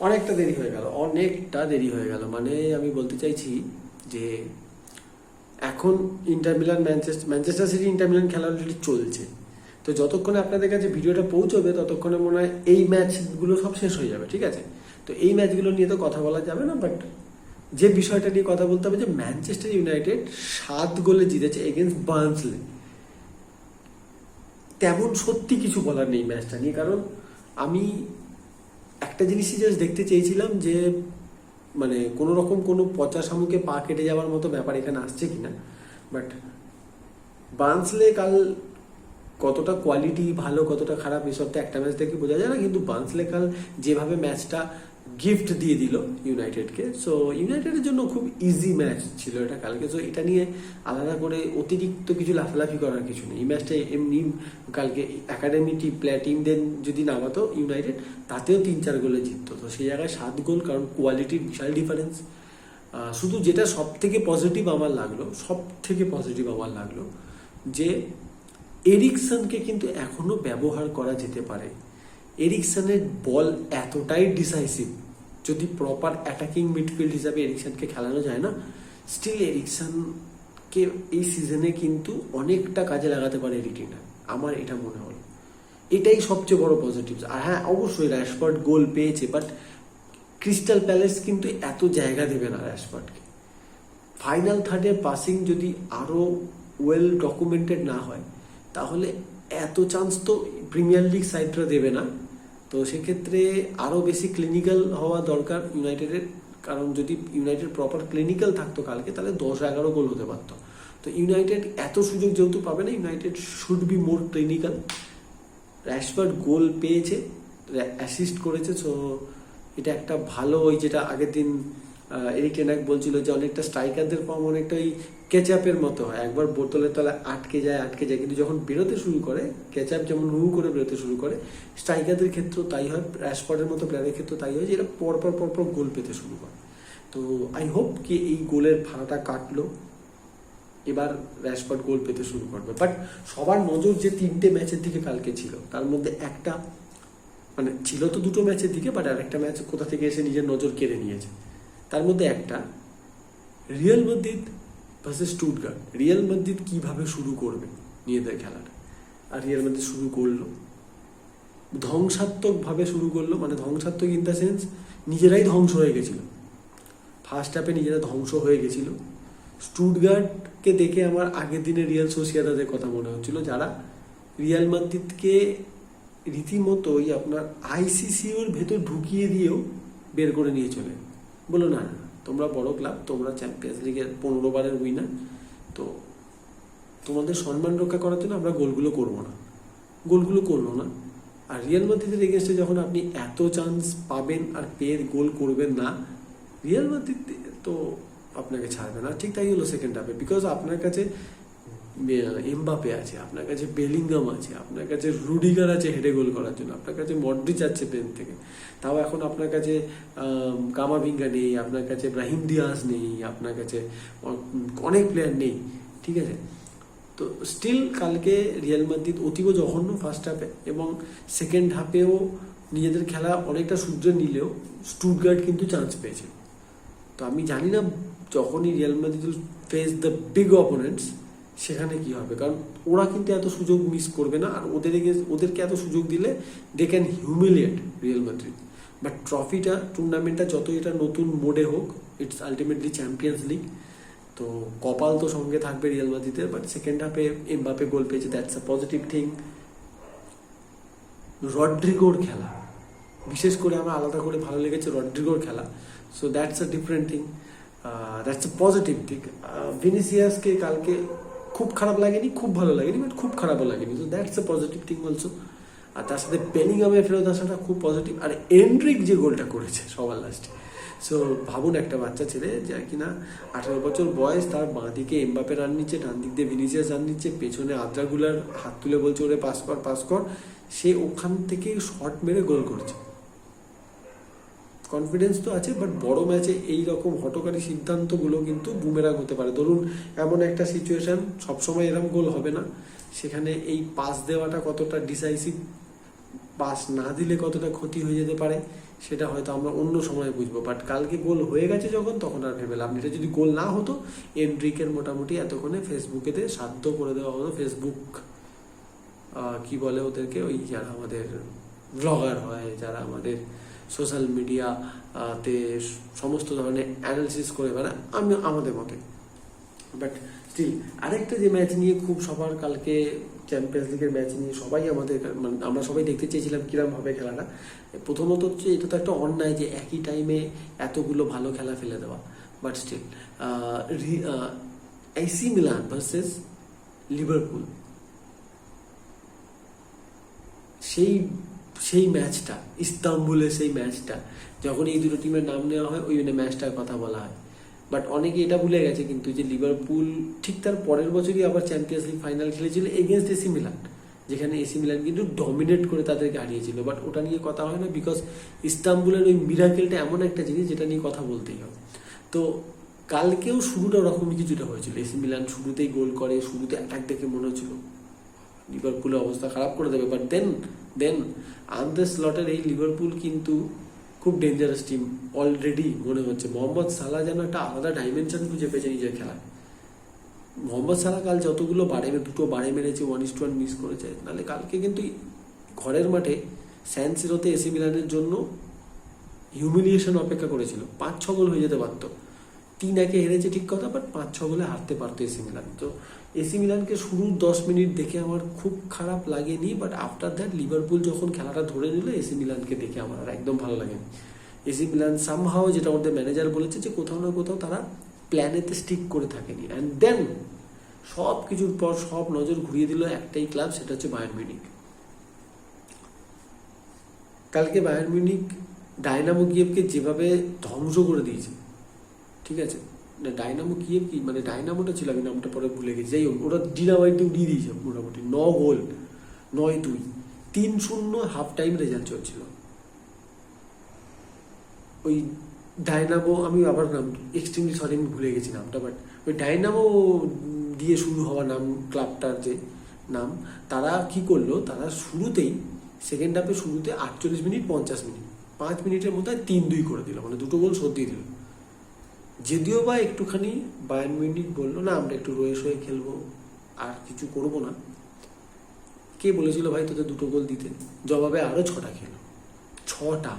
অনেকটা দেরি হয়ে গেল মানে আমি বলতে চাইছি যে এখন inter Milan Manchester city inter Milan খেলা অলরেডি চলছে। তো যতক্ষণে আপনাদের কাছে ভিডিওটা পৌঁছবে ততক্ষণে মনে হয় এই ম্যাচগুলো সব শেষ হয়ে যাবে, ঠিক আছে? তো এই ম্যাচগুলো নিয়ে তো কথা বলা যাবে না, বাট যে বিষয়টা নিয়ে কথা বলতে হবে যে ম্যানচেস্টার ইউনাইটেড 7 গোলে জিতেছে এগেনস্ট বার্নসলে। তেমন সত্যি কিছু বলার নেই ম্যাচটা নিয়ে, কারণ আমি একটা জিনিসই জাস্ট দেখতে চেয়েছিলাম যে মানে কোনো রকম কোনো পচা শামুকে পা কেটে যাওয়ার মতো ব্যাপার এখানে আসছে কিনা। বাট বার্নসলে কাল কতটা কোয়ালিটি ভালো কতটা খারাপ এসব তো একটা ম্যাচ দেখে বোঝা যায় না, কিন্তু বার্নসলে কাল যেভাবে ম্যাচটা গিফট দিয়ে দিল ইউনাইটেডকে, সো ইউনাইটেডের জন্য খুব ইজি ম্যাচ ছিল এটা কালকে। সো এটা নিয়ে আলাদা করে অতিরিক্ত কিছু লাফালাফি করার কিছু নেই। এই ম্যাচটা এমনি কালকে একাডেমি টিমদের যদি নামাতো ইউনাইটেড তাতেও 3-4 গোলে জিততো। তো সেই জায়গায় 7 গোল, কারণ কোয়ালিটির বিশাল ডিফারেন্স। শুধু যেটা সব থেকে পজিটিভ আমার লাগলো যে এরিকসনকে কিন্তু এখনো ব্যবহার করা যেতে পারে। এরিকসনের বল এতটাই ডিসাইসিভ, যদি প্রপার অ্যাটাকিং মিডফিল্ড হিসাবে এরিকসনকে খেলানো যায় না, স্টিল এরিকসনকে এই সিজনে কিন্তু অনেকটা কাজে লাগাতে পারে এরিকটেনহাগ, আমার এটা মনে হলো। এটাই সবচেয়ে বড় পজিটিভ। আর হ্যাঁ, অবশ্যই র্যাশফোর্ড গোল পেয়েছে, বাট ক্রিস্টাল প্যালেস কিন্তু এত জায়গা দেবে না র্যাশফোর্ডকে। ফাইনাল থার্ডের পাসিং যদি আরও ওয়েল ডকুমেন্টেড না হয় তাহলে এত চান্স তো প্রিমিয়ার লিগ সাইডরা দেবে না। তো সেক্ষেত্রে আরও বেশি ক্লিনিক্যাল হওয়া দরকার ইউনাইটেডের, কারণ যদি ইউনাইটেড প্রপার ক্লিনিক্যাল থাকতো কালকে তাহলে 10-11 গোল হতে পারতো। তো ইউনাইটেড এত সুযোগ যেহেতু পাবে না, United should be more clinical. Rashford goal পেয়েছে, অ্যাসিস্ট করেছে, সো এটা একটা ভালো, ওই যেটা আগের দিন এরিক টেন হাগ বলছিল যে অনেকটা স্ট্রাইকারদের ফর্ম অনেকটা ওই কেচাপের মতো হয়, একবার বোতলের তলায় আটকে যায়, কিন্তু যখন বেরোতে শুরু করে কেচাপ যেমন হু করে বেরোতে শুরু করে, স্ট্রাইকারদের ক্ষেত্রেও তাই হয়, র্যাশফোর্ডের মতো প্লেয়ারের ক্ষেত্রেও তাই হয় যে এরা পরপর গোল পেতে শুরু করে। তো আই হোপ কি এই গোলের ভাড়াটা কাটলো, এবার র্যাশফোর্ড গোল পেতে শুরু করবে। বাট সবার নজর যে 3টে ম্যাচের দিকে কালকে ছিল, তার মধ্যে একটা মানে ছিল তো 2টো ম্যাচের দিকে, বাট আর একটা ম্যাচ কোথা থেকে এসে নিজের নজর কেড়ে নিয়েছে। তার মধ্যে একটা Real Madrid versus Stuttgart. Real Madrid কিভাবে শুরু করবে নিজেদের খেলাটা, আর রিয়াল মাদ্রিদ শুরু করলো ধ্বংসাত্মকভাবে শুরু করলো, মানে ধ্বংসাত্মক ইন দ্য সেন্স নিজেরাই ধ্বংস হয়ে গেছিল। ফার্স্ট হাফে নিজেরা ধ্বংস হয়ে গেছিল। স্টুটগার্টকে দেখে আমার আগের দিনে রিয়াল সোসিয়েদাদের কথা মনে হচ্ছিল, যারা রিয়াল মাদ্রিদকে রীতিমতোই আপনার আইসিসিউর ভেতর ঢুকিয়ে দিয়েও বের করে নিয়ে চলে বলো, না তোমরা বড় ক্লাব, তোমরা চ্যাম্পিয়ন্স লিগের 15 বারের উইনার, তো তোমাদের সম্মান রক্ষা করার জন্য আমরা গোলগুলো করলো না। আর রিয়াল মাদ্রিদের এগেনস্টে যখন আপনি এত চান্স পাবেন আর পেয়ে গোল করবেন না, রিয়াল মাদ্রিদ তো আপনাকে ছাড়বে না। ঠিক তাই হলো সেকেন্ড হাফে, বিকজ আপনার কাছে এমবাপে আছে, আপনার কাছে বেলিংগাম আছে, আপনার কাছে রুডিগার আছে হেডে গোল করার জন্য, আপনার কাছে মডরিচ আছে বেঞ্চ থেকে, তাও এখন আপনার কাছে কামাভিঙ্গা নেই, আপনার কাছে ব্রাহিম দিয়াজ নেই, আপনার কাছে অনেক প্লেয়ার নেই, ঠিক আছে? তো স্টিল কালকে রিয়াল মাদ্রিদ অতীব জঘন্য ফার্স্ট হাফে, এবং সেকেন্ড হাফেও নিজেদের খেলা অনেকটা সূর্য নিলেও স্টুটগার্ট কিন্তু চান্স পেয়েছে। তো আমি জানি না যখনই Real Madrid face the big opponents সেখানে কি হবে, কারণ ওরা কিন্তু এত সুযোগ মিস করবে না, আর ওদেরকে এত সুযোগ দিলে they can humiliate Real Madrid. But টুর্নামেন্টটা যত এটা নতুন মোডে হোক, ইটস আলটিমেটলি চ্যাম্পিয়ন্স লিগ, তো কপাল তো সঙ্গে থাকবে রিয়াল মাদ্রিদের। বাট সেকেন্ড হাফে এমবাপে গোল পেয়েছে, দ্যাটস আ পজিটিভ থিং। রড্রিগোর খেলা বিশেষ করে আমার আলাদা করে ভালো লেগেছে, রড্রিগোর খেলা, so that's a different thing, that's a positive thing. ভিনিসিয়াসকে কালকে খুব খারাপ লাগেনি, খুব ভালো লাগেনি, বাট খুব খারাপও লাগেনি, so that's a positive thing also. আর তার সাথে বেলিংহামে ফেরত আসাটা খুব পজিটিভ। আর এন্ড্রিক যে গোলটা করেছে সবার লাস্টে, সো ভাবুন একটা বাচ্চা ছেলে যার কিনা 18 বছর বয়স, তার বাঁ দিকে এমবাপে রান নিচ্ছে, ডান দিক দিয়ে ভিনিসিয়াস রান নিচ্ছে, পেছনে আদ্রাগুলার হাত তুলে বলছে ওরে পাস কর, সে ওখান থেকে শট মেরে গোল করছে। কনফিডেন্স তো আছে, বাট বড় ম্যাচে এইরকম হটকারী সিদ্ধান্তগুলো কিন্তু বুমেরাং হতে পারে। ধরুন এমন একটা সিচুয়েশন, সবসময় এরকম গোল হবে না, সেখানে এই পাস দেওয়াটা কতটা ডিসাইসিভ, পাস না দিলে কতটা ক্ষতি হয়ে যেতে পারে, সেটা হয়তো আমরা অন্য সময় বুঝবো, বাট কালকে গোল হয়ে গেছে যখন, তখন আর ভেবে লাভ নেই। এটা যদি গোল না হতো, এনরিকের মোটামুটি এতক্ষণে ফেসবুকেতে সাধ্য করে দেওয়া হতো। ফেসবুক কি বলে ওদেরকে, ওই যারা আমাদের ব্লগার হয়, যারা আমাদের সোশ্যাল মিডিয়াতে সমস্ত ধরনের অ্যানালিসিস করে বেড়ায়, আমি আমাদের মতে। বাট স্টিল আরেকটা যে ম্যাচ নিয়ে খুব সবার কালকে চ্যাম্পিয়ন্স লিগের ম্যাচ নিয়ে সবাই আমাদের মানে আমরা সবাই দেখতে চেয়েছিলাম কিরম হবে খেলাটা। প্রথমত হচ্ছে এটা তো একটা অন্যায় যে একই টাইমে এতগুলো ভালো খেলা ফেলে দেওয়া, but still AC Milan versus Liverpool, সেই ম্যাচটা, ইস্তাম্বুলের সেই ম্যাচটা, যখন এই দুটো টিমের নাম নেওয়া হয় ওই জন্য ম্যাচটার কথা বলা হয়। বাট অনেকে এটা ভুলে গেছে কিন্তু যে লিভারপুল ঠিক তার পরের বছরই আবার চ্যাম্পিয়ন্স লিগ ফাইনাল খেলেছিল এগেনস্ট এসি মিলান, যেখানে এসি মিলান কিন্তু ডমিনেট করে তাদেরকে হারিয়েছিল। বাট ওটা নিয়ে কথা হয় না, বিকজ ইস্তাম্বুলের ওই মিরাকেলটা এমন একটা জিনিস যেটা নিয়ে কথা বলতেই হবে। তো কালকেও শুরুটা ওরকমই কিছুটা হয়েছিল, এসি মিলান শুরুতেই গোল করে, শুরুতে অ্যাটাক দেখে মনে হচ্ছিল লিভারপুলের অবস্থা খারাপ করে দেবে। বাট দেন আন্দ্রে স্লটের এই লিভারপুল কিন্তু খুব ডেঞ্জারাস টিম অলরেডি মনে হচ্ছে। মোহাম্মদ সালাহ যেন একটা আলাদা ডাইমেনশন খুঁজে পেয়েছে নিজের খেলায়। মোহাম্মদ সালাহ কাল যতগুলো দুটো বাড়ে মেরেছে, 1-1 মিস করেছে, নাহলে কালকে কিন্তু ঘরের মাঠে স্যান সিরোতে এসি মিলানের জন্য হিউমিলিয়েশন অপেক্ষা করেছিল। 5-6 গোল হয়ে যেতে পারতো। 3-1 হেরেছে ঠিক কথা, বাট 5-6 গোলে হারতে পারতো এসি মিলান। তো এসি মিলানকে শুরুর 10 মিনিট দেখে আমার খুব খারাপ লাগেনি, বাট আফটার দ্যাট লিভারপুল যখন খেলাটা ধরে নিল, এসি মিলানকে দেখে আমার আর একদম ভালো লাগেনি। এসি মিলান সামহাও, যেটা আমাদের ম্যানেজার বলেছে, যে কোথাও না কোথাও তারা প্ল্যানেতে স্টিক করে থাকেনি। অ্যান্ড দেন সব কিছুর পর সব নজর ঘুরিয়ে দিল একটাই ক্লাব, সেটা হচ্ছে বায়ার্ন মিউনিখ। কালকে বায়ার্ন মিউনিখ ডায়নামো কিয়েভকে যেভাবে ধ্বংস করে দিয়েছে, ঠিক আছে, না ডায়নামো কিয়েভ কি মানে ডায়নামোটা ছিল, আমি নামটা পরে ভুলে গেছি, যাই হোক ওরা ডিনামাইটে উড়িয়ে দিয়েছে মোটামুটি। 9 গোল 9-2, 3-0 হাফ টাইম রেজাল্ট চলছিল। ওই ডায়নামো, আমি আবার নাম এক্সট্রিমলি সরি আমি ভুলে গেছি নামটা, বাট ওই ডায়নামো দিয়ে শুরু হওয়া নাম ক্লাবটার যে নাম, তারা কি করলো, তারা শুরুতেই সেকেন্ড হাফে শুরুতে 48 মিনিট 50 মিনিট 5 মিনিটের মধ্যে 3-2 করে দিল, মানে 2 গোল শোধ দিয়ে দিল। যদিও বা একটুখানি বায়ার্ন মিউনিখ বললো না আমরা একটু রয়ে শয়ে খেলবো, আর কিছু করবো না। কে বলেছিল ভাই তোদের 2 গোল দিতে? জবাবে আরো 6টা খেলো, 6টা।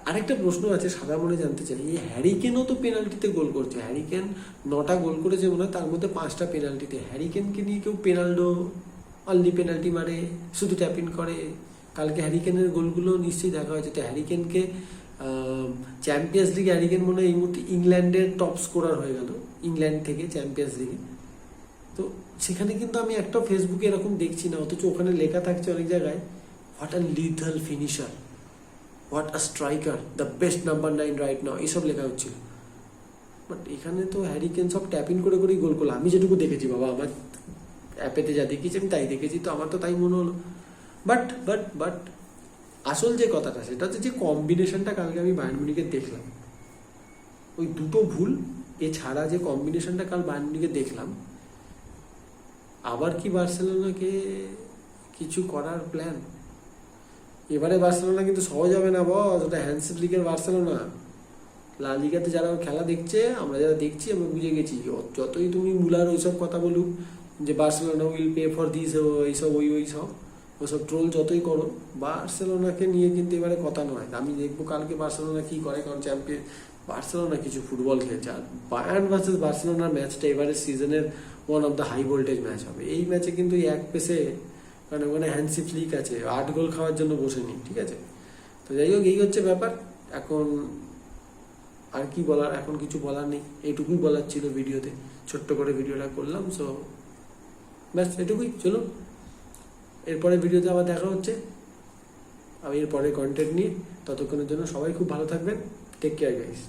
আরেকটা প্রশ্ন আছে, সাদা মনে জানতে চাই, এই হ্যারিকেনও তো পেনাল্টিতে গোল করছে। হ্যারিকেন 9টা গোল করেছে মনে হয়, তার মধ্যে 5টা পেনাল্টিতে। হ্যারিকেনকে নিয়ে কেউ পেনাল্ডো অনলি পেনাল্টি মারে, শুধু ট্যাপ ইন করে। কালকে হ্যারিকেনের গোলগুলো নিশ্চয়ই দেখা হয়েছে। তো হ্যারিকেনকে চ্যাম্পিয়ন্স লিগে হ্যারিকেন মনে হয় এই মুহূর্তে ইংল্যান্ডের টপ স্কোরার হয়ে গেল, ইংল্যান্ড থেকে চ্যাম্পিয়ন্স লিগে। তো সেখানে কিন্তু আমি একটা ফেসবুকে এরকম দেখছি না, অথচ ওখানে লেখা থাকছে অনেক জায়গায়, what a lethal finisher, what a striker, the best number 9 right now, এইসব লেখা হচ্ছিল। বাট এখানে তো হ্যারিকেন সব ট্যাপ ইন করে করেই গোল করলো। আমি যেটুকু দেখেছি, বাবা আমার অ্যাপেতে যা দেখেছি আমি তাই দেখেছি, তো আমার তো তাই মনে হলো। বাট আসল যে কথাটা সেটা হচ্ছে যে কম্বিনেশনটা কালকে আমি বায়ার্ন মিউনিখে দেখলাম, ওই 2টো ভুল এছাড়া যে কম্বিনেশনটা কাল বায়ার্ন মিউনিখে দেখলাম, আবার কি বার্সেলোনাকে কিছু করার প্ল্যান? এবারে বার্সেলোনা কিন্তু সহজ হবে না বস, ওটা হ্যান্ডসিপ লিগের বার্সেলোনা। লা লিগাতে যারা খেলা দেখছে, আমরা যারা দেখছি, আমরা বুঝে গেছি। যতই তুমি মুলার ওইসব কথা বলুক যে Barcelona will pay for this, এইসব ওইসব ট্রোল যতই করো, বার্সেলোনাকে নিয়ে কিন্তু এবারে কথা নয়। আমি দেখবো কালকে বার্সেলোনা কি করে, কারণ বার্সেলোনা কিছু ফুটবল খেলছে। আর বায়ার্ন ভার্সেস বার্সেলোনার ম্যাচটা এবারে সিজনের one of the high voltage match হবে। এই ম্যাচে কিন্তু এক পেসে, কারণ ওখানে হ্যান্ডসিপ লিগ আছে, 8 গোল খাওয়ার জন্য বসেনি, ঠিক আছে। তো যাই হোক, এই হচ্ছে ব্যাপার। এখন আর কি বলার, এখন কিছু বলার নেই, এইটুকুই বলার ছিল ভিডিওতে, ছোট্ট করে ভিডিওটা করলাম। সো ব্যাস এটুকুই, চলুন এরপরে ভিডিওতে আবার দেখা হচ্ছে আমি এরপরে কন্টেন্ট নিয়ে। ততক্ষণের জন্য সবাই খুব ভালো থাকবেন, টেক কেয়ার গাইস।